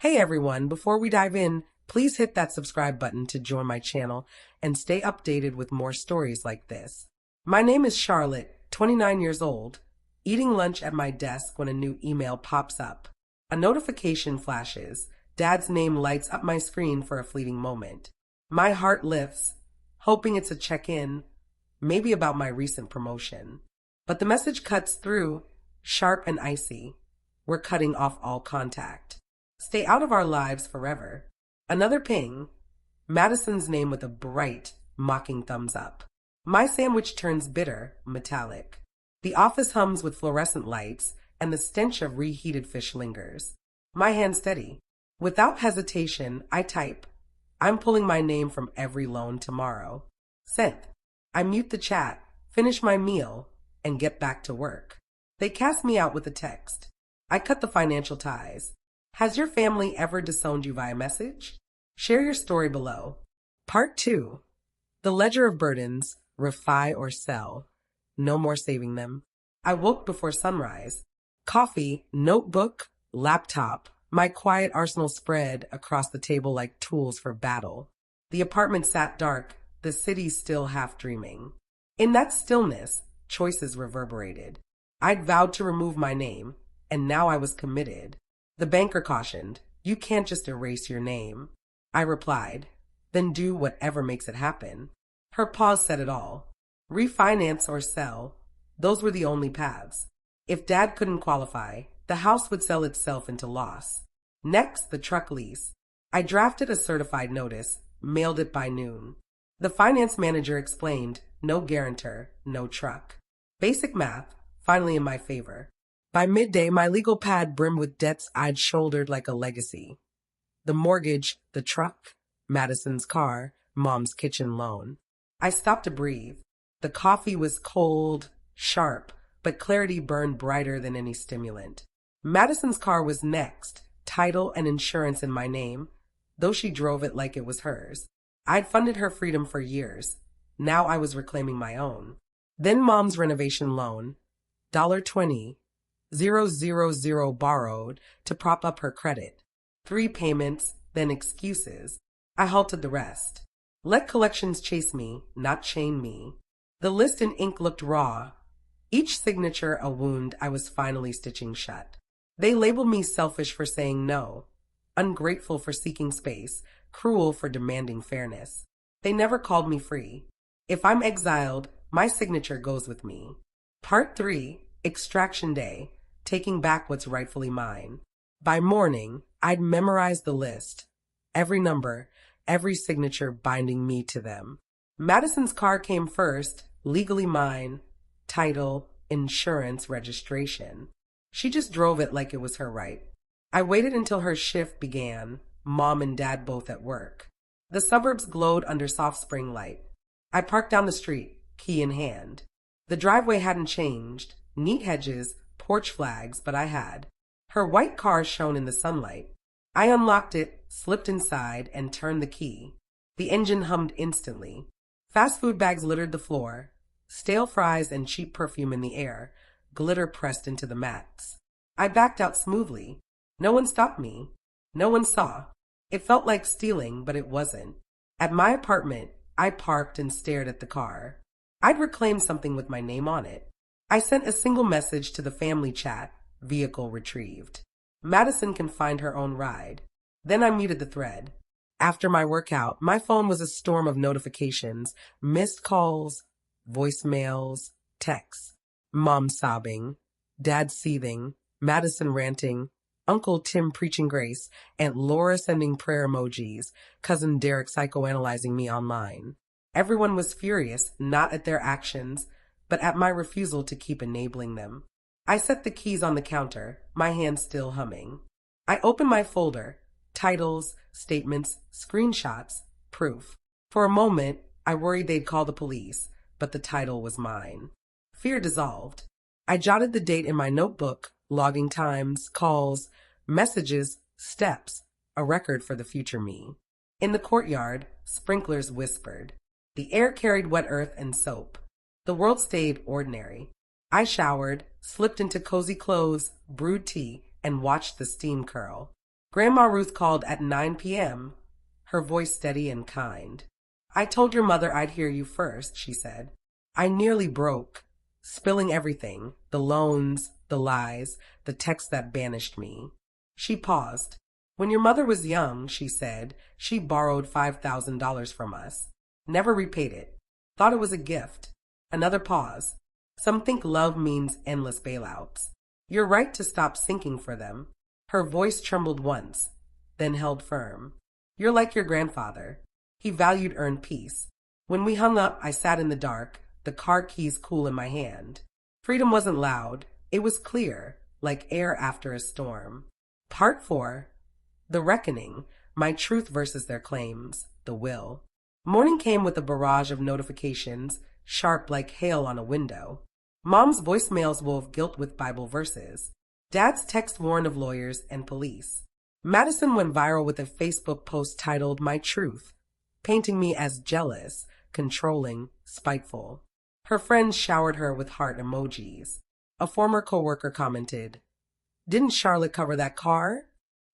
Hey everyone, before we dive in, please hit that subscribe button to join my channel and stay updated with more stories like this. My name is Charlotte, 29 years old, eating lunch at my desk when a new email pops up. A notification flashes. Dad's name lights up my screen for a fleeting moment. My heart lifts, hoping it's a check-in, maybe about my recent promotion. But the message cuts through, sharp and icy. We're cutting off all contact. Stay out of our lives forever. Another ping. Madison's name with a bright, mocking thumbs up. My sandwich turns bitter, metallic. The office hums with fluorescent lights, and the stench of reheated fish lingers. My hand steady. Without hesitation, I type. I'm pulling my name from every loan tomorrow. Sent. I mute the chat, finish my meal, and get back to work. They cast me out with a text. I cut the financial ties. Has your family ever disowned you via message? Share your story below. Part 2. The Ledger of Burdens, Refi or Sell. No more saving them. I woke before sunrise. Coffee, notebook, laptop. My quiet arsenal spread across the table like tools for battle. The apartment sat dark, the city still half dreaming. In that stillness, choices reverberated. I'd vowed to remove my name, and now I was committed. The banker cautioned, "You can't just erase your name." I replied, "Then do whatever makes it happen." Her pause said it all. Refinance or sell, those were the only paths. If Dad couldn't qualify, the house would sell itself into loss. Next, the truck lease. I drafted a certified notice, mailed it by noon. The finance manager explained, no guarantor, no truck. Basic math, finally in my favor. By midday, my legal pad brimmed with debts I'd shouldered like a legacy. The mortgage, the truck, Madison's car, Mom's kitchen loan. I stopped to breathe. The coffee was cold, sharp, but clarity burned brighter than any stimulant. Madison's car was next, title and insurance in my name, though she drove it like it was hers. I'd funded her freedom for years. Now I was reclaiming my own. Then Mom's renovation loan, $20,000 borrowed to prop up her credit. 3 payments, then excuses. I halted the rest. Let collections chase me, not chain me. The list in ink looked raw, each signature a wound I was finally stitching shut. They labeled me selfish for saying no, ungrateful for seeking space, cruel for demanding fairness. They never called me free. If I'm exiled, my signature goes with me. Part 3, Extraction Day, taking back what's rightfully mine. By morning, I'd memorized the list, every number, every signature binding me to them. Madison's car came first, legally mine, title, insurance, registration. She just drove it like it was her right. I waited until her shift began, Mom and Dad both at work. The suburbs glowed under soft spring light. I parked down the street, key in hand. The driveway hadn't changed, neat hedges, porch flags, but I had. Her white car shone in the sunlight. I unlocked it, slipped inside, and turned the key. The engine hummed instantly. Fast food bags littered the floor, stale fries and cheap perfume in the air, glitter pressed into the mats. I backed out smoothly. No one stopped me. No one saw. It felt like stealing, but it wasn't. At my apartment, I parked and stared at the car. I'd reclaimed something with my name on it. I sent a single message to the family chat, vehicle retrieved. Madison can find her own ride. Then I muted the thread. After my workout, my phone was a storm of notifications, missed calls, voicemails, texts. Mom sobbing, Dad seething, Madison ranting, Uncle Tim preaching grace, Aunt Laura sending prayer emojis, Cousin Derek psychoanalyzing me online. Everyone was furious, not at their actions, but at my refusal to keep enabling them. I set the keys on the counter, my hand still humming. I opened my folder, titles, statements, screenshots, proof. For a moment, I worried they'd call the police, but the title was mine. Fear dissolved. I jotted the date in my notebook, logging times, calls, messages, steps, a record for the future me. In the courtyard, sprinklers whispered. The air carried wet earth and soap. The world stayed ordinary. I showered, slipped into cozy clothes, brewed tea, and watched the steam curl. Grandma Ruth called at 9 p.m., her voice steady and kind. I told your mother I'd hear you first, she said. I nearly broke, spilling everything, the loans, the lies, the text that banished me. She paused. When your mother was young, she said, she borrowed $5,000 from us. Never repaid it. Thought it was a gift. Another pause. Some think love means endless bailouts. You're right to stop sinking for them. Her voice trembled once, then held firm. You're like your grandfather. He valued earned peace. When we hung up, I sat in the dark, the car keys cool in my hand. Freedom wasn't loud. It was clear, like air after a storm. Part 4. The Reckoning. My truth versus their claims. The will. Morning came with a barrage of notifications, sharp like hail on a window. Mom's voicemails wove guilt with Bible verses. Dad's text warned of lawyers and police. Madison went viral with a Facebook post titled My Truth, painting me as jealous, controlling, spiteful. Her friends showered her with heart emojis. A former coworker commented, "Didn't Charlotte cover that car?"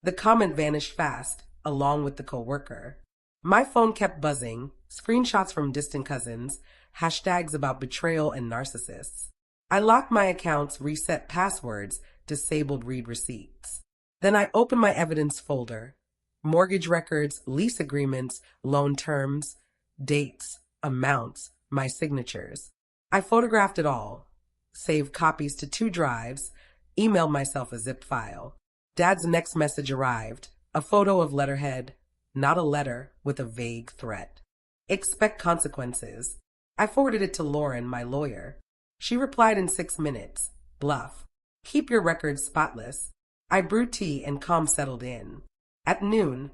The comment vanished fast, along with the coworker. My phone kept buzzing, screenshots from distant cousins, hashtags about betrayal and narcissists. I locked my accounts, reset passwords, disabled read receipts. Then I opened my evidence folder. Mortgage records, lease agreements, loan terms, dates, amounts, my signatures. I photographed it all, saved copies to 2 drives, emailed myself a zipped file. Dad's next message arrived, a photo of letterhead, not a letter, with a vague threat. Expect consequences. I forwarded it to Lauren, my lawyer. She replied in 6 minutes. Bluff. Keep your records spotless. I brewed tea and calm settled in. At noon,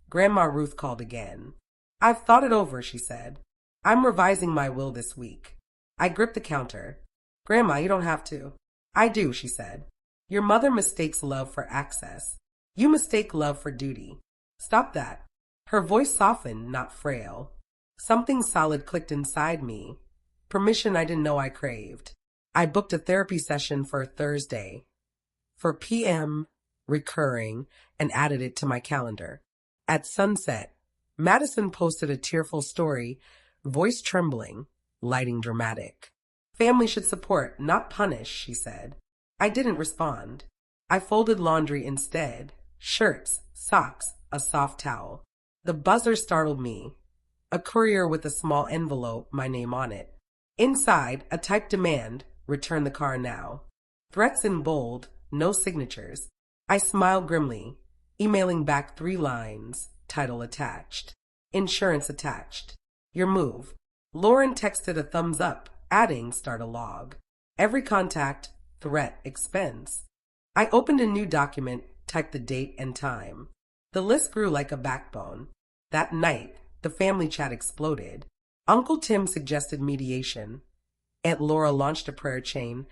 Grandma Ruth called again. I've thought it over, she said. I'm revising my will this week. I gripped the counter. Grandma, you don't have to. I do, she said. Your mother mistakes love for access. You mistake love for duty. Stop that. Her voice softened, not frail. Something solid clicked inside me. Permission I didn't know I craved. I booked a therapy session for Thursday, for PM, recurring, and added it to my calendar. At sunset, Madison posted a tearful story, voice trembling, lighting dramatic. Family should support, not punish, she said. I didn't respond. I folded laundry instead. Shirts, socks, a soft towel. The buzzer startled me. A courier with a small envelope, my name on it. Inside, a typed demand, return the car now. Threats in bold, no signatures. I smiled grimly, emailing back 3 lines, title attached. Insurance attached. Your move. Lauren texted a thumbs up, adding start a log. Every contact, threat, expense. I opened a new document, typed the date and time. The list grew like a backbone. That night, the family chat exploded. Uncle Tim suggested mediation. Aunt Laura launched a prayer chain.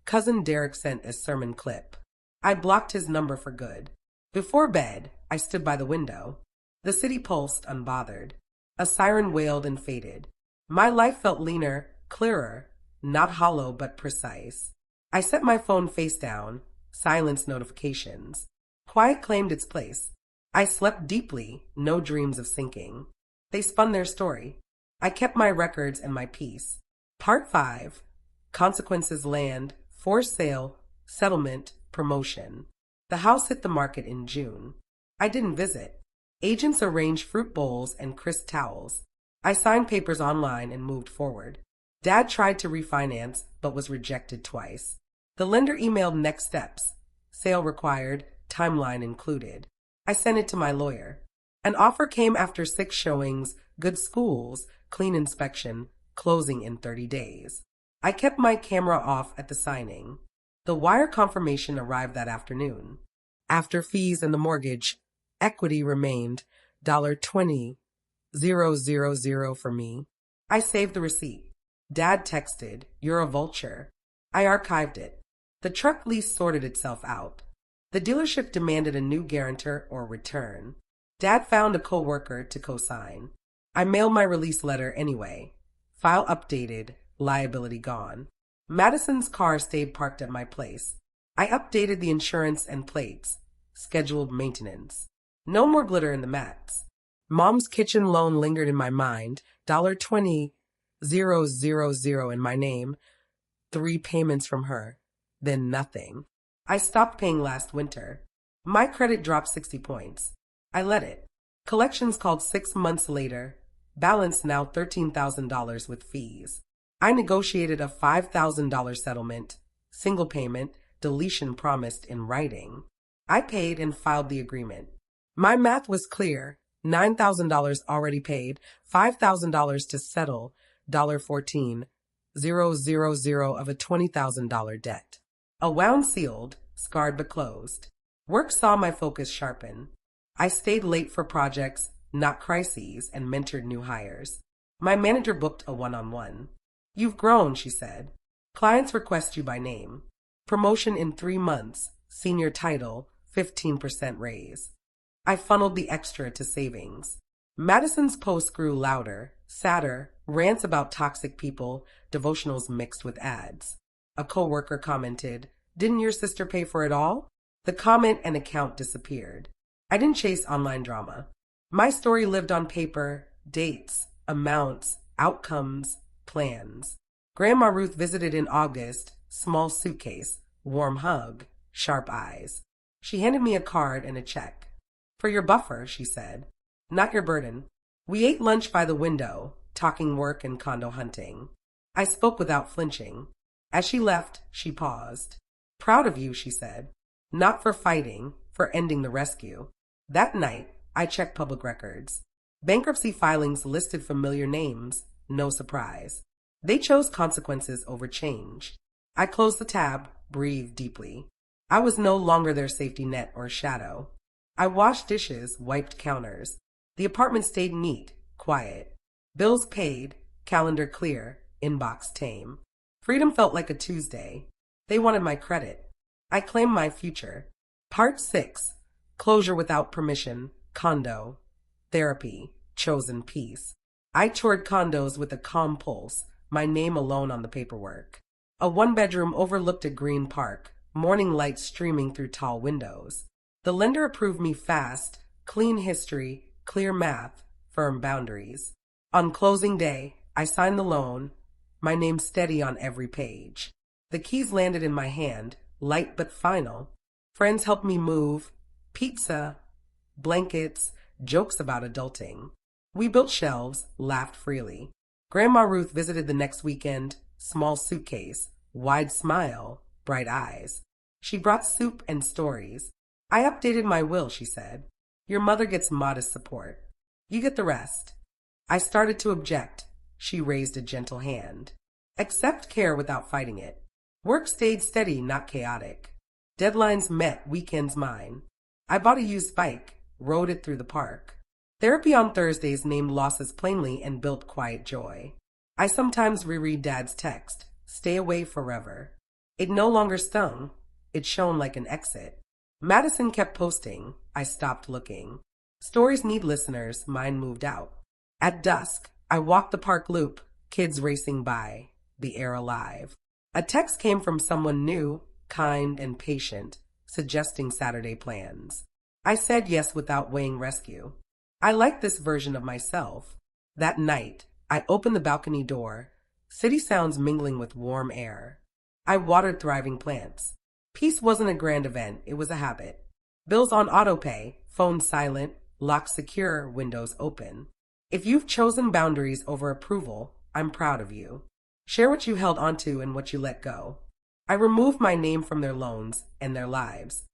Cousin Derek sent a sermon clip. I blocked his number for good. Before bed, I stood by the window. The city pulsed unbothered. A siren wailed and faded. My life felt leaner, clearer, not hollow but precise. I set my phone face down, silenced notifications. Quiet claimed its place. I slept deeply, no dreams of sinking. They spun their story. I kept my records and my peace. Part 5. Consequences land, forced sale, settlement, promotion. The house hit the market in June. I didn't visit. Agents arranged fruit bowls and crisp towels. I signed papers online and moved forward. Dad tried to refinance, but was rejected twice. The lender emailed next steps. Sale required, timeline included. I sent it to my lawyer. An offer came after 6 showings, good schools, clean inspection, closing in 30 days. I kept my camera off at the signing. The wire confirmation arrived that afternoon. After fees and the mortgage, equity remained $20,000 for me. I saved the receipt. Dad texted, "You're a vulture." I archived it. The truck lease sorted itself out. The dealership demanded a new guarantor or return. Dad found a co-worker to co-sign. I mailed my release letter anyway. File updated, liability gone. Madison's car stayed parked at my place. I updated the insurance and plates. scheduled maintenance. No more glitter in the mats. Mom's kitchen loan lingered in my mind, $20,000 in my name, 3 payments from her, then nothing. I stopped paying last winter. My credit dropped 60 points. I let it. Collections called 6 months later, balance now $13,000 with fees. I negotiated a $5,000 settlement, single payment, deletion promised in writing. I paid and filed the agreement. My math was clear. $9,000 already paid, $5,000 to settle, $14,000 of a $20,000 debt. A wound sealed, scarred but closed. Work saw my focus sharpen. I stayed late for projects, not crises, and mentored new hires. My manager booked a one-on-one. You've grown, she said. Clients request you by name. Promotion in 3 months, senior title, 15% raise. I funneled the extra to savings. Madison's posts grew louder, sadder, rants about toxic people, devotionals mixed with ads. A coworker commented, "Didn't your sister pay for it all?" The comment and account disappeared. I didn't chase online drama. My story lived on paper, dates, amounts, outcomes, plans. Grandma Ruth visited in August, small suitcase, warm hug, sharp eyes. She handed me a card and a check. "For your buffer," she said. "Not your burden." We ate lunch by the window, talking work and condo hunting. I spoke without flinching. As she left, she paused. "Proud of you," she said. "Not for fighting, for ending the rescue." That night, I checked public records. Bankruptcy filings listed familiar names, no surprise. They chose consequences over change. I closed the tab, breathed deeply. I was no longer their safety net or shadow. I washed dishes, wiped counters. The apartment stayed neat, quiet. Bills paid, calendar clear, inbox tame. Freedom felt like a Tuesday. They wanted my credit. I claimed my future. Part 6. Closure without permission, condo, therapy, chosen peace. I toured condos with a calm pulse, my name alone on the paperwork. A one-bedroom overlooked a green park, morning light streaming through tall windows. The lender approved me fast, clean history, clear math, firm boundaries. On closing day, I signed the loan, my name steady on every page. The keys landed in my hand, light but final. Friends helped me move, pizza, blankets, jokes about adulting. We built shelves, laughed freely. Grandma Ruth visited the next weekend, small suitcase, wide smile, bright eyes. She brought soup and stories. "I updated my will," she said. "Your mother gets modest support. You get the rest." I started to object. She raised a gentle hand. Accept care without fighting it. Work stayed steady, not chaotic. Deadlines met, weekends mine. I bought a used bike, rode it through the park. Therapy on Thursdays named losses plainly and built quiet joy. I sometimes reread Dad's text, "Stay away forever." It no longer stung. It shone like an exit. Madison kept posting. I stopped looking. Stories need listeners. Mine moved out. At dusk, I walked the park loop, kids racing by, the air alive. A text came from someone new, kind and patient, suggesting Saturday plans. I said yes without weighing rescue. I liked this version of myself. That night, I opened the balcony door, city sounds mingling with warm air. I watered thriving plants. Peace wasn't a grand event, it was a habit. Bills on autopay, phone silent, lock secure, windows open. If you've chosen boundaries over approval, I'm proud of you. Share what you held onto and what you let go. I removed my name from their loans and their lives.